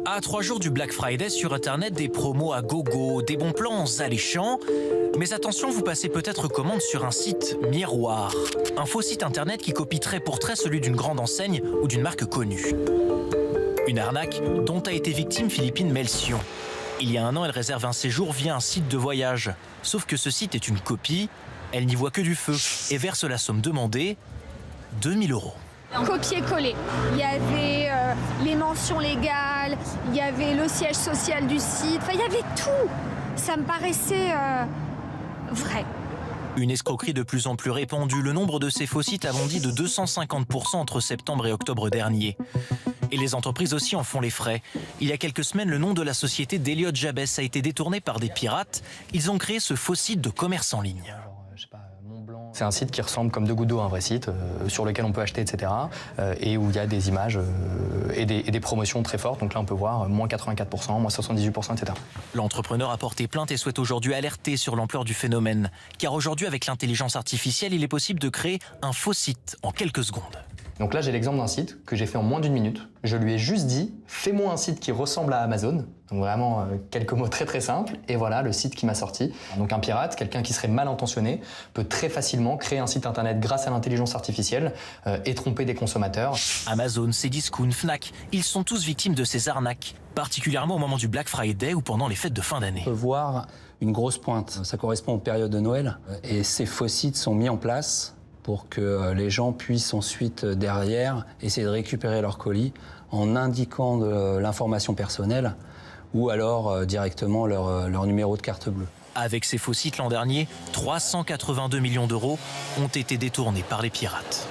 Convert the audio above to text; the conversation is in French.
À 3 jours du Black Friday sur Internet, des promos à gogo, des bons plans alléchants. Mais attention, vous passez peut-être commande sur un site miroir. Un faux site Internet qui copie trait pour trait celui d'une grande enseigne ou d'une marque connue. Une arnaque dont a été victime Philippine Melcion. Il y a 1 an, elle réserve un séjour via un site de voyage. Sauf que ce site est une copie, elle n'y voit que du feu et verse la somme demandée, 2000 €. Copier-coller. Il y avait les mentions légales, il y avait le siège social du site, enfin il y avait tout. Ça me paraissait vrai. Une escroquerie de plus en plus répandue. Le nombre de ces faux sites a bondi de 250% entre septembre et octobre dernier. Et les entreprises aussi en font les frais. Il y a quelques semaines, le nom de la société d'Eliott Jabès a été détourné par des pirates. Ils ont créé ce faux site de commerce en ligne. C'est un site qui ressemble comme deux gouttes d'eau à un vrai site, sur lequel on peut acheter, etc. Et où il y a des images et des promotions très fortes. Donc là, on peut voir moins 84%, moins 78%, etc. L'entrepreneur a porté plainte et souhaite aujourd'hui alerter sur l'ampleur du phénomène. Car aujourd'hui, avec l'intelligence artificielle, il est possible de créer un faux site en quelques secondes. Donc là, j'ai l'exemple d'un site que j'ai fait en moins d'1 minute. Je lui ai juste dit, fais-moi un site qui ressemble à Amazon. Donc vraiment, quelques mots très très simples. Et voilà le site qui m'a sorti. Donc un pirate, quelqu'un qui serait mal intentionné, peut très facilement créer un site internet grâce à l'intelligence artificielle et tromper des consommateurs. Amazon, Cdiscount, Fnac, ils sont tous victimes de ces arnaques, particulièrement au moment du Black Friday ou pendant les fêtes de fin d'année. On peut voir une grosse pointe. Ça correspond aux périodes de Noël. Et ces faux sites sont mis en place pour que les gens puissent ensuite, derrière, essayer de récupérer leur colis en indiquant de l'information personnelle ou alors directement leur numéro de carte bleue. Avec ces faux sites l'an dernier, 382 millions € ont été détournés par les pirates.